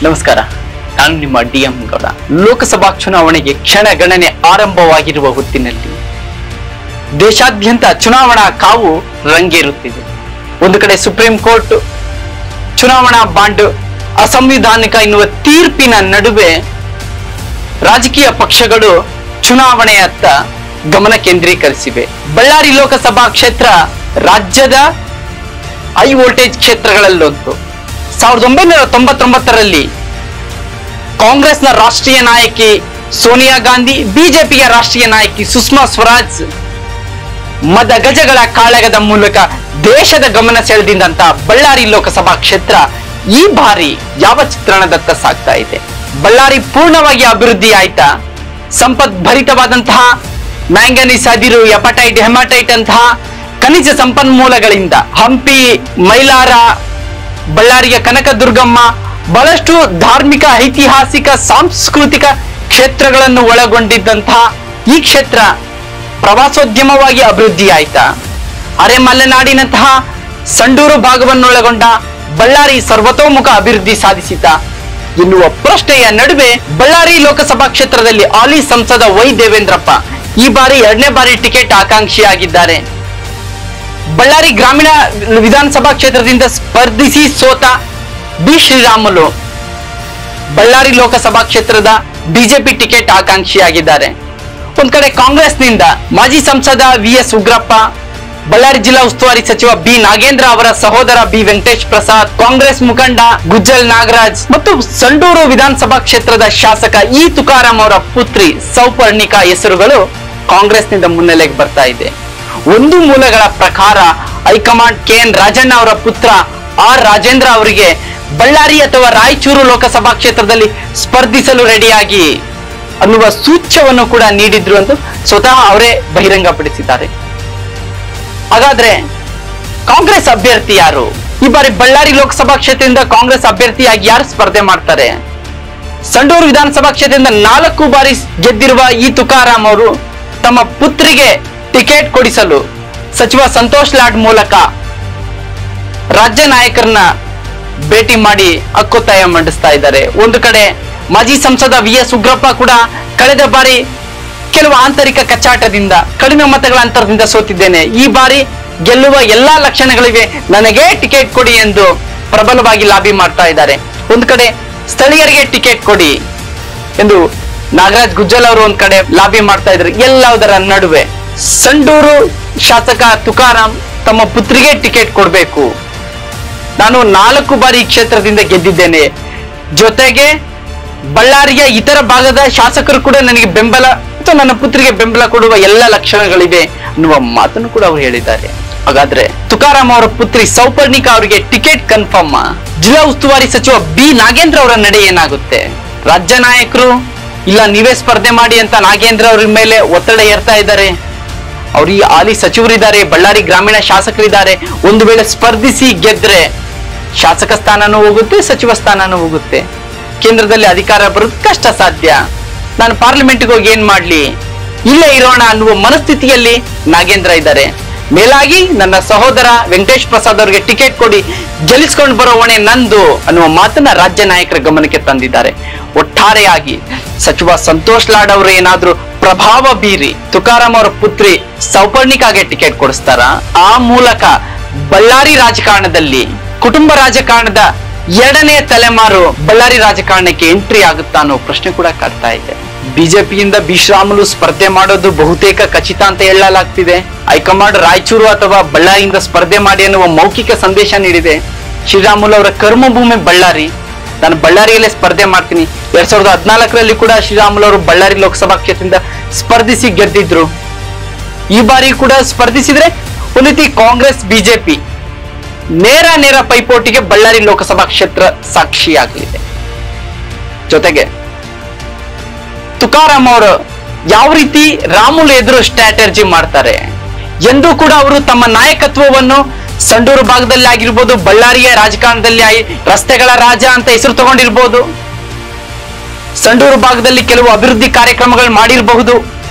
ನಮಸ್ಕಾರ, ನಾನು ನಿಮ್ಮ ಡಿ.ಎಂ. ಗೌಡ. ಲೋಕಸಭಾ ಚುನಾವಣೆಗೆ ಕ್ಷಣಗಣನೆ ಆರಂಭವಾಗಿರುವ ಹೊತ್ತಿನಲ್ಲಿ ದೇಶಾದ್ಯಂತ ಚುನಾವಣಾ ಕಾವು ರಂಗೇರುತ್ತಿದೆ. ಒಂದು ಕಡೆ ಸುಪ್ರೀಂ ಕೋರ್ಟ್ ಚುನಾವಣಾ ಬಾಂಡ್ ಅಸಂವಿಧಾನಿಕ ಎನ್ನುವ ತೀರ್ಪಿನ ನಡುವೆ ರಾಜಕೀಯ ಪಕ್ಷಗಳು ಚುನಾವಣೆಯತ್ತ ಗಮನ ಕೇಂದ್ರೀಕರಿಸಿವೆ. ಬಳ್ಳಾರಿ ಲೋಕಸಭಾ ಕ್ಷೇತ್ರ ರಾಜ್ಯದ ಹೈ ವೋಲ್ಟೇಜ್ ಕ್ಷೇತ್ರಗಳಲ್ಲೊಂದು. 1999ರಲ್ಲಿ ಕಾಂಗ್ರೆಸ್ನ ರಾಷ್ಟ್ರೀಯ ನಾಯಕಿ ಸೋನಿಯಾ ಗಾಂಧಿ, ಬಿಜೆಪಿಯ ರಾಷ್ಟ್ರೀಯ ನಾಯಕಿ ಸುಷ್ಮಾ ಸ್ವರಾಜ್ ಮದಗಜಗಳ ಕಾಳಗದ ಮೂಲಕ ದೇಶದ ಗಮನ ಸೆಳೆದಿದ್ದಂತ ಬಳ್ಳಾರಿ ಲೋಕಸಭಾ ಕ್ಷೇತ್ರ ಈ ಬಾರಿ ಯಾವ ಚಿತ್ರಣದತ್ತ ಸಾಗ್ತಾ ಇದೆ? ಬಳ್ಳಾರಿ ಪೂರ್ಣವಾಗಿ ಅಭಿವೃದ್ಧಿ ಆಯ್ತಾ? ಸಂಪದ್ಭರಿತವಾದಂತಹ ಮ್ಯಾಂಗನೀಸ್, ಅದಿರು, ಎಪಟೈಟ್, ಹೆಮಟೈಟ್ ಅಂತಹ ಖನಿಜ ಸಂಪನ್ಮೂಲಗಳಿಂದ ಹಂಪಿ, ಮೈಲಾರ, ಬಳ್ಳಾರಿಯ ಕನಕದುರ್ಗಮ್ಮ, ಬಹಳಷ್ಟು ಧಾರ್ಮಿಕ, ಐತಿಹಾಸಿಕ, ಸಾಂಸ್ಕೃತಿಕ ಕ್ಷೇತ್ರಗಳನ್ನು ಒಳಗೊಂಡಿದ್ದಂತಹ ಈ ಕ್ಷೇತ್ರ ಪ್ರವಾಸೋದ್ಯಮವಾಗಿ ಅಭಿವೃದ್ಧಿ ಆಯ್ತಾ? ಅರೆಮಲೆನಾಡಿನಂತಹ ಸಂಡೂರು ಭಾಗವನ್ನೊಳಗೊಂಡ ಬಳ್ಳಾರಿ ಸರ್ವತೋಮುಖ ಅಭಿವೃದ್ಧಿ ಸಾಧಿಸಿತಾ ಎನ್ನುವ ಪ್ರಶ್ನೆಯ ನಡುವೆ ಬಳ್ಳಾರಿ ಲೋಕಸಭಾ ಕ್ಷೇತ್ರದಲ್ಲಿ ಹಾಲಿ ಸಂಸದ ವೈ ದೇವೇಂದ್ರಪ್ಪ ಈ ಬಾರಿ 2ನೇ ಬಾರಿ ಟಿಕೆಟ್ ಆಕಾಂಕ್ಷಿಯಾಗಿದ್ದಾರೆ. ಬಳ್ಳಾರಿ ಗ್ರಾಮೀಣ ವಿಧಾನಸಭಾ ಕ್ಷೇತ್ರದಿಂದ ಸ್ಪರ್ಧಿಸಿ ಸೋತ ಬಿ ಶ್ರೀರಾಮುಲು ಬಳ್ಳಾರಿ ಲೋಕಸಭಾ ಕ್ಷೇತ್ರದ ಬಿಜೆಪಿ ಟಿಕೆಟ್ ಆಕಾಂಕ್ಷಿಯಾಗಿದ್ದಾರೆ. ಒಂದ್ ಕಡೆ ಕಾಂಗ್ರೆಸ್ನಿಂದ ಮಾಜಿ ಸಂಸದ ವಿ.ಎಸ್. ಉಗ್ರಪ್ಪ, ಬಳ್ಳಾರಿ ಜಿಲ್ಲಾ ಉಸ್ತುವಾರಿ ಸಚಿವ ಬಿ ನಾಗೇಂದ್ರ ಅವರ ಸಹೋದರ ಬಿ ವೆಂಕಟೇಶ್ ಪ್ರಸಾದ್, ಕಾಂಗ್ರೆಸ್ ಮುಖಂಡ ಗುಜ್ಜಲ್ ನಾಗರಾಜ್ ಮತ್ತು ಸಂಡೂರು ವಿಧಾನಸಭಾ ಕ್ಷೇತ್ರದ ಶಾಸಕ ಇ ತುಕಾರಾಂ ಅವರ ಪುತ್ರಿ ಸೌಪರ್ಣಿಕಾ ಹೆಸರುಗಳು ಕಾಂಗ್ರೆಸ್ನಿಂದ ಮುನ್ನೆಲೆಗೆ ಬರ್ತಾ ಇದೆ. ಒಂದು ಮೂಲಗಳ ಪ್ರಕಾರ ಹೈಕಮಾಂಡ್ ಕೆ.ಎನ್. ರಾಜಣ್ಣ ಅವರ ಪುತ್ರ ಆರ್ ರಾಜೇಂದ್ರ ಅವರಿಗೆ ಬಳ್ಳಾರಿ ಅಥವಾ ರಾಯಚೂರು ಲೋಕಸಭಾ ಕ್ಷೇತ್ರದಲ್ಲಿ ಸ್ಪರ್ಧಿಸಲು ರೆಡಿಯಾಗಿ ಅನ್ನುವ ಸೂಚ್ಯವನ್ನು ಕೂಡ ನೀಡಿದ್ರು ಎಂದು ಸ್ವತಃ ಅವರೇ ಬಹಿರಂಗಪಡಿಸಿದ್ದಾರೆ. ಹಾಗಾದ್ರೆ ಕಾಂಗ್ರೆಸ್ ಅಭ್ಯರ್ಥಿ ಯಾರು? ಈ ಬಾರಿ ಬಳ್ಳಾರಿ ಲೋಕಸಭಾ ಕ್ಷೇತ್ರದಿಂದ ಕಾಂಗ್ರೆಸ್ ಅಭ್ಯರ್ಥಿಯಾಗಿ ಯಾರು ಸ್ಪರ್ಧೆ ಮಾಡ್ತಾರೆ? ಸಂಡೂರು ವಿಧಾನಸಭಾ ಕ್ಷೇತ್ರದಿಂದ 4 ಬಾರಿ ಗೆದ್ದಿರುವ ಇ ತುಕಾರಾಂ ಅವರು ತಮ್ಮ ಪುತ್ರಿಗೆ ಟಿಕೆಟ್ ಕೊಡಿಸಲು ಸಚಿವ ಸಂತೋಷ್ ಲಾಡ್ ಮೂಲಕ ರಾಜ್ಯ ನಾಯಕರನ್ನ ಭೇಟಿ ಮಾಡಿ ಹಕ್ಕೊತ್ತಾಯ ಮಂಡಿಸ್ತಾ ಇದ್ದಾರೆ. ಒಂದು ಕಡೆ ಮಾಜಿ ಸಂಸದ ವಿ.ಎಸ್. ಉಗ್ರಪ್ಪ ಕೂಡ ಕಳೆದ ಬಾರಿ ಕೆಲವು ಆಂತರಿಕ ಕಚ್ಚಾಟದಿಂದ, ಕಡಿಮೆ ಮತಗಳ ಅಂತರದಿಂದ ಸೋತಿದ್ದೇನೆ, ಈ ಬಾರಿ ಗೆಲ್ಲುವ ಎಲ್ಲಾ ಲಕ್ಷಣಗಳಿವೆ, ನನಗೆ ಟಿಕೆಟ್ ಕೊಡಿ ಎಂದು ಪ್ರಬಲವಾಗಿ ಲಾಬಿ ಮಾಡ್ತಾ ಇದ್ದಾರೆ. ಒಂದು ಕಡೆ ಸ್ಥಳೀಯರಿಗೆ ಟಿಕೆಟ್ ಕೊಡಿ ಎಂದು ನಾಗರಾಜ್ ಗುಜ್ಜಲ್ ಅವರು ಒಂದ್ ಕಡೆ ಲಾಬಿ ಮಾಡ್ತಾ ಇದ್ರು. ಎಲ್ಲದರ ನಡುವೆ ಸಂಡೂರು ಶಾಸಕ ತುಕಾರಾಂ ತಮ್ಮ ಪುತ್ರಿಗೆ ಟಿಕೆಟ್ ಕೊಡಬೇಕು, ನಾನು 4 ಬಾರಿ ಕ್ಷೇತ್ರದಿಂದ ಗೆದ್ದಿದ್ದೇನೆ, ಜೊತೆಗೆ ಬಳ್ಳಾರಿಯ ಇತರ ಭಾಗದ ಶಾಸಕರು ಕೂಡ ನನಗೆ ಬೆಂಬಲ ಮತ್ತು ನನ್ನ ಪುತ್ರಿಗೆ ಬೆಂಬಲ ಕೊಡುವ ಎಲ್ಲ ಲಕ್ಷಣಗಳಿವೆ ಅನ್ನುವ ಮಾತನ್ನು ಕೂಡ ಅವರು ಹೇಳಿದ್ದಾರೆ. ಹಾಗಾದ್ರೆ ತುಕಾರಾಂ ಅವರ ಪುತ್ರಿ ಸೌಪರ್ಣಿಕಾ ಅವರಿಗೆ ಟಿಕೆಟ್ ಕನ್ಫರ್ಮ್? ಜಿಲ್ಲಾ ಉಸ್ತುವಾರಿ ಸಚಿವ ಬಿ ನಾಗೇಂದ್ರ ಅವರ ನಡೆ ಏನಾಗುತ್ತೆ? ರಾಜ್ಯ ನಾಯಕರು ಇಲ್ಲ ನೀವೇ ಸ್ಪರ್ಧೆ ಮಾಡಿ ಅಂತ ನಾಗೇಂದ್ರ ಅವರ ಮೇಲೆ ಒತ್ತಡ ಏರ್ತಾ ಇದ್ದಾರೆ. ಅವ್ರಿಗೆ ಹಾಲಿ ಸಚಿವರಿದ್ದಾರೆ, ಬಳ್ಳಾರಿ ಗ್ರಾಮೀಣ ಶಾಸಕರಿದ್ದಾರೆ. ಒಂದು ವೇಳೆ ಸ್ಪರ್ಧಿಸಿ ಗೆದ್ರೆ ಶಾಸಕ ಸ್ಥಾನನೂ ಹೋಗುತ್ತೆ, ಸಚಿವ ಸ್ಥಾನನೂ ಹೋಗುತ್ತೆ, ಕೇಂದ್ರದಲ್ಲಿ ಅಧಿಕಾರ ಬರೋದು ಕಷ್ಟ ಸಾಧ್ಯ. ನಾನು ಪಾರ್ಲಿಮೆಂಟ್ಗೆ ಹೋಗಿ ಏನ್ ಮಾಡ್ಲಿ, ಇಲ್ಲೇ ಇರೋಣ ಅನ್ನುವ ಮನಸ್ಥಿತಿಯಲ್ಲಿ ನಾಗೇಂದ್ರ ಇದ್ದಾರೆ. ಮೇಲಾಗಿ ನನ್ನ ಸಹೋದರ ವೆಂಕಟೇಶ್ ಪ್ರಸಾದ್ ಅವರಿಗೆ ಟಿಕೆಟ್ ಕೊಡಿ, ಗೆಲ್ಲಿಸ್ಕೊಂಡು ಬರೋ ಹೊಣೆ ನಂದು ಅನ್ನುವ ಮಾತನ್ನ ರಾಜ್ಯ ನಾಯಕರ ಗಮನಕ್ಕೆ ತಂದಿದ್ದಾರೆ. ಒಟ್ಟಾರೆಯಾಗಿ ಸಚಿವ ಸಂತೋಷ್ ಲಾಡ್ ಅವರು ಏನಾದ್ರೂ ಪ್ರಭಾವ ಬೀರಿ ತುಕಾರಾಂ ಅವರ ಪುತ್ರಿ ಸೌಪರ್ಣಿಕಾಗೆ ಟಿಕೆಟ್ ಕೊಡಿಸ್ತಾರ? ಆ ಮೂಲಕ ಬಳ್ಳಾರಿ ರಾಜಕಾರಣದಲ್ಲಿ, ಕುಟುಂಬ ರಾಜಕಾರಣದ 2ನೇ ತಲೆಮಾರು ಬಳ್ಳಾರಿ ರಾಜಕಾರಣಕ್ಕೆ ಎಂಟ್ರಿ ಆಗುತ್ತಾ ಅನ್ನೋ ಪ್ರಶ್ನೆ ಕೂಡ ಕಾಡ್ತಾ ಇದೆ. ಬಿಜೆಪಿಯಿಂದ ಬಿ ಶ್ರೀರಾಮುಲು ಸ್ಪರ್ಧೆ ಮಾಡೋದು ಬಹುತೇಕ ಖಚಿತ ಅಂತ ಹೇಳಲಾಗ್ತಿದೆ. ಹೈಕಮಾಂಡ್ ರಾಯಚೂರು ಅಥವಾ ಬಳ್ಳಾರಿಯಿಂದ ಸ್ಪರ್ಧೆ ಮಾಡಿ ಅನ್ನುವ ಮೌಖಿಕ ಸಂದೇಶ ನೀಡಿದೆ. ಶ್ರೀರಾಮುಲು ಅವರ ಕರ್ಮಭೂಮಿ ಬಳ್ಳಾರಿ, ನಾನು ಬಳ್ಳಾರಿಯಲ್ಲೇ ಸ್ಪರ್ಧೆ ಮಾಡ್ತೀನಿ. 2014ರಲ್ಲಿ ಕೂಡ ಶ್ರೀರಾಮುಲು ಅವರು ಬಳ್ಳಾರಿ ಲೋಕಸಭಾ ಕ್ಷೇತ್ರದಿಂದ ಸ್ಪರ್ಧಿಸಿ ಗೆದ್ದಿದ್ರು. ಈ ಬಾರಿ ಕೂಡ ಸ್ಪರ್ಧಿಸಿದ್ರೆ ಒಂದು ರೀತಿ ಕಾಂಗ್ರೆಸ್ ಬಿಜೆಪಿ ನೇರ ಪೈಪೋಟಿಗೆ ಬಳ್ಳಾರಿ ಲೋಕಸಭಾ ಕ್ಷೇತ್ರ ಸಾಕ್ಷಿಯಾಗಲಿದೆ. ಜೊತೆಗೆ ತುಕಾರಾಂ ಅವರು ಯಾವ ರೀತಿ ರಾಮುಲು ಎದುರು ಸ್ಟ್ರಾಟಜಿ ಮಾಡ್ತಾರೆ ಎಂದು ಕೂಡ ಅವರು ತಮ್ಮ ನಾಯಕತ್ವವನ್ನು ಸಂಡೂರು ಭಾಗದಲ್ಲಿ ಆಗಿರ್ಬೋದು, ಬಳ್ಳಾರಿಯ ರಾಜಕಾರಣದಲ್ಲಿ ರಸ್ತೆಗಳ ರಾಜ ಅಂತ ಹೆಸರು ತಗೊಂಡಿರ್ಬೋದು, ಸಂಡೂರು ಭಾಗದಲ್ಲಿ ಕೆಲವು ಅಭಿವೃದ್ಧಿ ಕಾರ್ಯಕ್ರಮಗಳು ಮಾಡಿರಬಹುದು.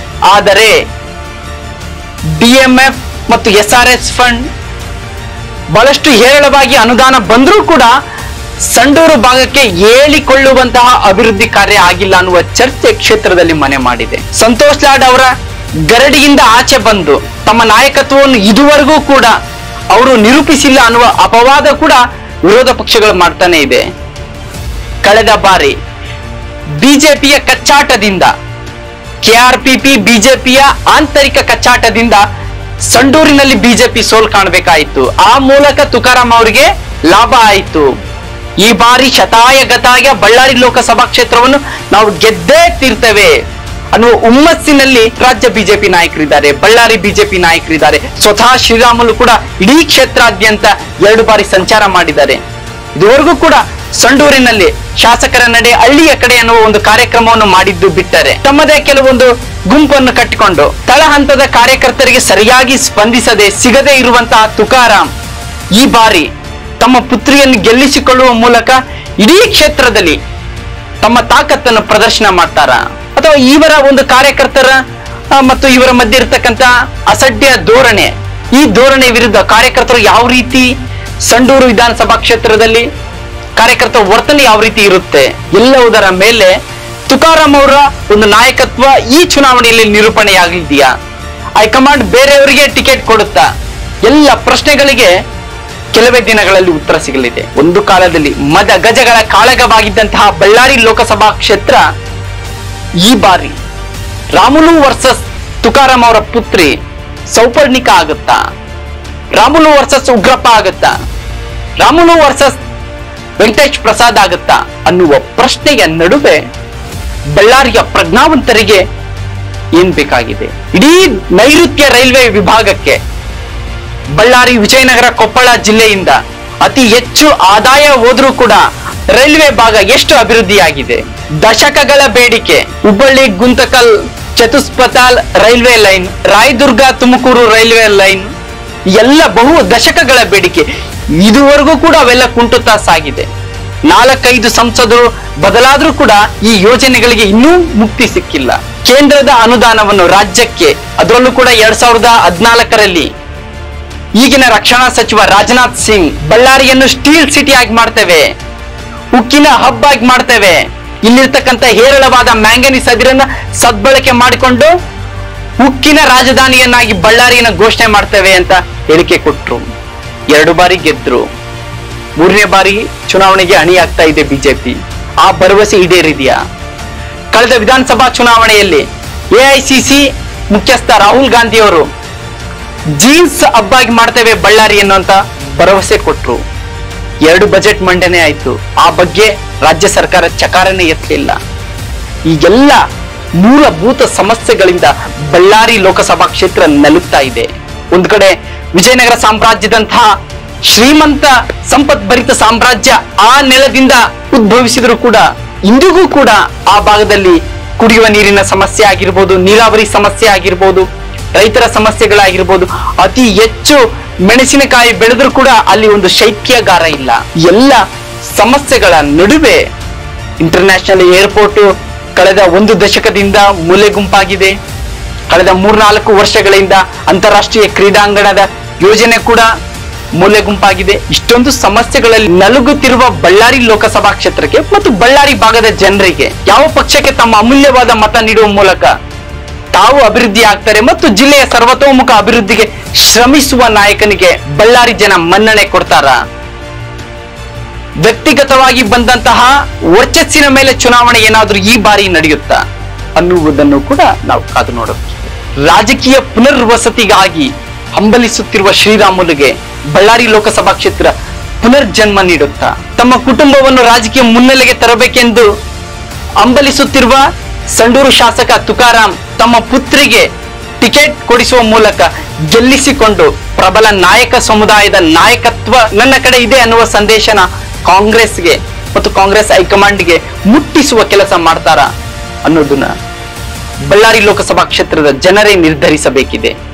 ಆದರೆ ಡಿಎಂಎಫ್ ಮತ್ತು SRS ಫಂಡ್ ಬಹಳಷ್ಟು ಹೇರಳವಾಗಿ ಅನುದಾನ ಬಂದರೂ ಕೂಡ ಸಂಡೂರು ಭಾಗಕ್ಕೆ ಹೇಳಿಕೊಳ್ಳುವಂತಹ ಅಭಿವೃದ್ಧಿ ಕಾರ್ಯ ಆಗಿಲ್ಲ ಅನ್ನುವ ಚರ್ಚೆ ಕ್ಷೇತ್ರದಲ್ಲಿ ಮನೆ ಮಾಡಿದೆ. ಸಂತೋಷ್ ಲಾಡ್ ಅವರ ಗರಡಿಯಿಂದ ಆಚೆ ಬಂದು ತಮ್ಮ ನಾಯಕತ್ವವನ್ನು ಇದುವರೆಗೂ ಕೂಡ ಅವರು ನಿರೂಪಿಸಿಲ್ಲ ಅನ್ನುವ ಅಪವಾದ ಕೂಡ ವಿರೋಧ ಪಕ್ಷಗಳು ಮಾಡ್ತಾನೆ ಇದೆ. ಕಳೆದ ಬಾರಿ ಬಿಜೆಪಿಯ ಕಚ್ಚಾಟದಿಂದ, ಕೆಆರ್ಪಿಪಿ ಬಿಜೆಪಿಯ ಆಂತರಿಕ ಕಚ್ಚಾಟದಿಂದ ಸಂಡೂರಿನಲ್ಲಿ ಬಿಜೆಪಿ ಸೋಲ್ ಕಾಣಬೇಕಾಯಿತು. ಆ ಮೂಲಕ ತುಕಾರಾಂ ಅವರಿಗೆ ಲಾಭ ಆಯಿತು. ಈ ಬಾರಿ ಶತಾಯ ಗತಾಯ ಬಳ್ಳಾರಿ ಲೋಕಸಭಾ ಕ್ಷೇತ್ರವನ್ನು ನಾವು ಗೆದ್ದೇ ತೀರ್ತೇವೆ ಅನ್ನುವ ಹುಮ್ಮಸ್ಸಿನಲ್ಲಿ ರಾಜ್ಯ ಬಿಜೆಪಿ ನಾಯಕರಿದ್ದಾರೆ, ಬಳ್ಳಾರಿ ಬಿಜೆಪಿ ನಾಯಕರಿದ್ದಾರೆ. ಸ್ವತಃ ಶ್ರೀರಾಮುಲು ಕೂಡ ಇಡೀ ಕ್ಷೇತ್ರಾದ್ಯಂತ 2 ಬಾರಿ ಸಂಚಾರ ಮಾಡಿದ್ದಾರೆ. ಇದುವರೆಗೂ ಕೂಡ ಸಂಡೂರಿನಲ್ಲಿ ಶಾಸಕರ ನಡೆ ಹಳ್ಳಿಯ ಕಡೆ ಅನ್ನುವ ಒಂದು ಕಾರ್ಯಕ್ರಮವನ್ನು ಮಾಡಿದ್ದು ಬಿಟ್ಟರೆ, ತಮ್ಮದೇ ಕೆಲವೊಂದು ಗುಂಪನ್ನು ಕಟ್ಟಿಕೊಂಡು ತಳ ಹಂತದ ಕಾರ್ಯಕರ್ತರಿಗೆ ಸರಿಯಾಗಿ ಸ್ಪಂದಿಸದೆ ಸಿಗದೆ ಇರುವಂತಹ ತುಕಾರಾಂ ಈ ಬಾರಿ ತಮ್ಮ ಪುತ್ರಿಯನ್ನು ಗೆಲ್ಲಿಸಿಕೊಳ್ಳುವ ಮೂಲಕ ಇಡೀ ಕ್ಷೇತ್ರದಲ್ಲಿ ತಮ್ಮ ತಾಕತ್ತನ್ನು ಪ್ರದರ್ಶನ ಮಾಡ್ತಾರ, ಅಥವಾ ಇವರ ಒಂದು ಕಾರ್ಯಕರ್ತರ ಮತ್ತು ಇವರ ಮಧ್ಯೆ ಇರತಕ್ಕಂತ ಅಸಡ್ಯ ಧೋರಣೆ, ಈ ಧೋರಣೆ ವಿರುದ್ಧ ಕಾರ್ಯಕರ್ತರು ಯಾವ ರೀತಿ ಸಂಡೂರು ವಿಧಾನಸಭಾ ಕ್ಷೇತ್ರದಲ್ಲಿ ಕಾರ್ಯಕರ್ತರ ವರ್ತನೆ ಯಾವ ರೀತಿ ಇರುತ್ತೆ ಎಲ್ಲವುದರ ಮೇಲೆ ತುಕಾರಾಂ ಅವರ ಒಂದು ನಾಯಕತ್ವ ಈ ಚುನಾವಣೆಯಲ್ಲಿ ನಿರೂಪಣೆಯಾಗಲಿದೆಯಾ? ಹೈಕಮಾಂಡ್ ಬೇರೆಯವರಿಗೆ ಟಿಕೆಟ್ ಕೊಡುತ್ತಾ? ಎಲ್ಲ ಪ್ರಶ್ನೆಗಳಿಗೆ ಕೆಲವೇ ದಿನಗಳಲ್ಲಿ ಉತ್ತರ ಸಿಗಲಿದೆ. ಒಂದು ಕಾಲದಲ್ಲಿ ಮದ ಗಜಗಳ ಕಾಳಗವಾಗಿದ್ದಂತಹ ಬಳ್ಳಾರಿ ಲೋಕಸಭಾ ಕ್ಷೇತ್ರ ಈ ಬಾರಿ ರಾಮುಲು ವರ್ಸಸ್ ತುಕಾರಾಂ ಅವರ ಪುತ್ರಿ ಸೌಪರ್ಣಿಕ ಆಗುತ್ತಾ? ರಾಮುಲು ವರ್ಸಸ್ ಉಗ್ರಪ್ಪ ಆಗುತ್ತಾ? ರಾಮುಲು ವರ್ಸಸ್ ವೆಂಕಟೇಶ್ ಪ್ರಸಾದ್ ಆಗುತ್ತಾ ಅನ್ನುವ ಪ್ರಶ್ನೆಯ ನಡುವೆ ಬಳ್ಳಾರಿಯ ಪ್ರಜ್ಞಾವಂತರಿಗೆ ಏನ್ ಬೇಕಾಗಿದೆ? ಇಡೀ ನೈಋತ್ಯ ರೈಲ್ವೆ ವಿಭಾಗಕ್ಕೆ ಬಳ್ಳಾರಿ, ವಿಜಯನಗರ, ಕೊಪ್ಪಳ ಜಿಲ್ಲೆಯಿಂದ ಅತಿ ಹೆಚ್ಚು ಆದಾಯ ಹೋದ್ರೂ ಕೂಡ ರೈಲ್ವೆ ಭಾಗ ಎಷ್ಟು ಅಭಿವೃದ್ಧಿಯಾಗಿದೆ? ದಶಕಗಳ ಬೇಡಿಕೆ ಹುಬ್ಬಳ್ಳಿ ಗುಂತಕಲ್ ಚತುಷ್ಪಥಾಲ್ railway line, Rayadurga Tumakuru railway line, ಎಲ್ಲ ಬಹು ದಶಕಗಳ ಬೇಡಿಕೆ. ಇದುವರೆಗೂ ಕೂಡ ಅವೆಲ್ಲ ಕುಂಟುತ್ತಾ ಸಾಗಿದೆ. 4-5 ಸಂಸದರು ಬದಲಾದ್ರೂ ಕೂಡ ಈ ಯೋಜನೆಗಳಿಗೆ ಇನ್ನೂ ಮುಕ್ತಿ ಸಿಕ್ಕಿಲ್ಲ. ಕೇಂದ್ರದ ಅನುದಾನವನ್ನು ರಾಜ್ಯಕ್ಕೆ, ಅದರಲ್ಲೂ ಕೂಡ 2014ರಲ್ಲಿ ಈಗಿನ ರಕ್ಷಣಾ ಸಚಿವ ರಾಜನಾಥ್ ಸಿಂಗ್ ಬಳ್ಳಾರಿಯನ್ನು ಸ್ಟೀಲ್ ಸಿಟಿ ಆಗಿ ಮಾಡ್ತೇವೆ, ಉಕ್ಕಿನ ಹಬ್ ಆಗಿ ಮಾಡ್ತೇವೆ, ಇಲ್ಲಿರ್ತಕ್ಕಂಥ ಹೇರಳವಾದ ಮ್ಯಾಂಗನೀಸ್ ಅದಿರನ್ನ ಸದ್ಬಳಕೆ ಮಾಡಿಕೊಂಡು ಉಕ್ಕಿನ ರಾಜಧಾನಿಯನ್ನಾಗಿ ಬಳ್ಳಾರಿಯನ್ನು ಘೋಷಣೆ ಮಾಡ್ತೇವೆ ಅಂತ ಹೇಳಿಕೆ ಕೊಟ್ರು. 2 ಬಾರಿ ಗೆದ್ರು. 3ನೇ ಬಾರಿ ಚುನಾವಣೆಗೆ ಅಣಿಯಾಗ್ತಾ ಇದೆ ಬಿಜೆಪಿ. ಆ ಭರವಸೆ ಈಡೇರಿದೆಯಾ? ಕಳೆದ ವಿಧಾನಸಭಾ ಚುನಾವಣೆಯಲ್ಲಿ ಎಐಸಿಸಿ ಮುಖ್ಯಸ್ಥ ರಾಹುಲ್ ಗಾಂಧಿ ಅವರು ಜೀನ್ಸ್ ಹಬ್ಬಾಗಿ ಮಾಡ್ತೇವೆ ಬಳ್ಳಾರಿ ಅನ್ನುವಂತ ಭರವಸೆ ಕೊಟ್ರು. 2 ಬಜೆಟ್ ಮಂಡನೆ ಆಯ್ತು. ಆ ಬಗ್ಗೆ ರಾಜ್ಯ ಸರ್ಕಾರ ಚಕಾರನೆ ಎತ್ತಲಿಲ್ಲ. ಈಗೆಲ್ಲ ಮೂಲಭೂತ ಸಮಸ್ಯೆಗಳಿಂದ ಬಳ್ಳಾರಿ ಲೋಕಸಭಾ ಕ್ಷೇತ್ರ ನಲುಗ್ತಾ ಇದೆ. ಒಂದು ಕಡೆ ವಿಜಯನಗರ ಸಾಮ್ರಾಜ್ಯದಂತಹ ಶ್ರೀಮಂತ ಸಂಪತ್ಭರಿತ ಸಾಮ್ರಾಜ್ಯ ಆ ನೆಲದಿಂದ ಉದ್ಭವಿಸಿದ್ರು ಕೂಡ ಇಂದಿಗೂ ಕೂಡ ಆ ಭಾಗದಲ್ಲಿ ಕುಡಿಯುವ ನೀರಿನ ಸಮಸ್ಯೆ ಆಗಿರ್ಬೋದು, ನೀರಾವರಿ ಸಮಸ್ಯೆ ಆಗಿರ್ಬೋದು, ರೈತರ ಸಮಸ್ಯೆಗಳಾಗಿರ್ಬೋದು, ಅತಿ ಹೆಚ್ಚು ಮೆಣಸಿನಕಾಯಿ ಬೆಳೆದ್ರು ಕೂಡ ಅಲ್ಲಿ ಒಂದು ಶೈತ್ಯಾಗಾರ ಇಲ್ಲ. ಎಲ್ಲ ಸಮಸ್ಯೆಗಳ ನಡುವೆ ಇಂಟರ್ನ್ಯಾಷನಲ್ ಏರ್ಪೋರ್ಟ್ ಕಳೆದ 1 ದಶಕದಿಂದ ಮೂಲೆ ಗುಂಪಾಗಿದೆ. ಕಳೆದ 3-4 ವರ್ಷಗಳಿಂದ ಅಂತಾರಾಷ್ಟ್ರೀಯ ಕ್ರೀಡಾಂಗಣದ ಯೋಜನೆ ಕೂಡ ಮೂಲೆ ಗುಂಪಾಗಿದೆ. ಇಷ್ಟೊಂದು ಸಮಸ್ಯೆಗಳಲ್ಲಿ ನಲುಗುತ್ತಿರುವ ಬಳ್ಳಾರಿ ಲೋಕಸಭಾ ಕ್ಷೇತ್ರಕ್ಕೆ ಮತ್ತು ಬಳ್ಳಾರಿ ಭಾಗದ ಜನರಿಗೆ ಯಾವ ಪಕ್ಷಕ್ಕೆ ತಮ್ಮ ಅಮೂಲ್ಯವಾದ ಮತ ನೀಡುವ ಮೂಲಕ ತಾವು ಅಭಿವೃದ್ಧಿ ಆಗ್ತಾರೆ ಮತ್ತು ಜಿಲ್ಲೆಯ ಸರ್ವತೋಮುಖ ಅಭಿವೃದ್ಧಿಗೆ ಶ್ರಮಿಸುವ ನಾಯಕನಿಗೆ ಬಳ್ಳಾರಿ ಜನ ಮನ್ನಣೆ ಕೊಡ್ತಾರ? ವ್ಯಕ್ತಿಗತವಾಗಿ ಬಂದಂತಹ ವರ್ಚಸ್ಸಿನ ಮೇಲೆ ಚುನಾವಣೆ ಏನಾದ್ರೂ ಈ ಬಾರಿ ನಡೆಯುತ್ತಾ ಅನ್ನುವುದನ್ನು ಕೂಡ ನಾವು ಕಾದು ನೋಡಬೇಕು. ರಾಜಕೀಯ ಪುನರ್ವಸತಿಗಾಗಿ ಹಂಬಲಿಸುತ್ತಿರುವ ಶ್ರೀರಾಮುಲುಗೆ ಬಳ್ಳಾರಿ ಲೋಕಸಭಾ ಕ್ಷೇತ್ರ ಪುನರ್ಜನ್ಮ ನೀಡುತ್ತಾ? ತಮ್ಮ ಕುಟುಂಬವನ್ನು ರಾಜಕೀಯ ಮುನ್ನೆಲೆಗೆ ತರಬೇಕೆಂದು ಹಂಬಲಿಸುತ್ತಿರುವ ಸಂಡೂರು ಶಾಸಕ ತುಕಾರಾಂ ತಮ್ಮ ಪುತ್ರಿಗೆ ಟಿಕೆಟ್ ಕೊಡಿಸುವ ಮೂಲಕ ಗೆಲ್ಲಿಸಿಕೊಂಡು ಪ್ರಬಲ ನಾಯಕ ಸಮುದಾಯದ ನಾಯಕತ್ವ ನನ್ನ ಕಡೆ ಇದೆ ಅನ್ನುವ ಸಂದೇಶನ ಕಾಂಗ್ರೆಸ್ಗೆ ಮತ್ತು ಕಾಂಗ್ರೆಸ್ ಹೈಕಮಾಂಡ್ಗೆ ಮುಟ್ಟಿಸುವ ಕೆಲಸ ಮಾಡ್ತಾರಾ ಅನ್ನೋದನ್ನ ಬಳ್ಳಾರಿ ಲೋಕಸಭಾ ಕ್ಷೇತ್ರದ ಜನರೇ ನಿರ್ಧರಿಸಬೇಕಿದೆ.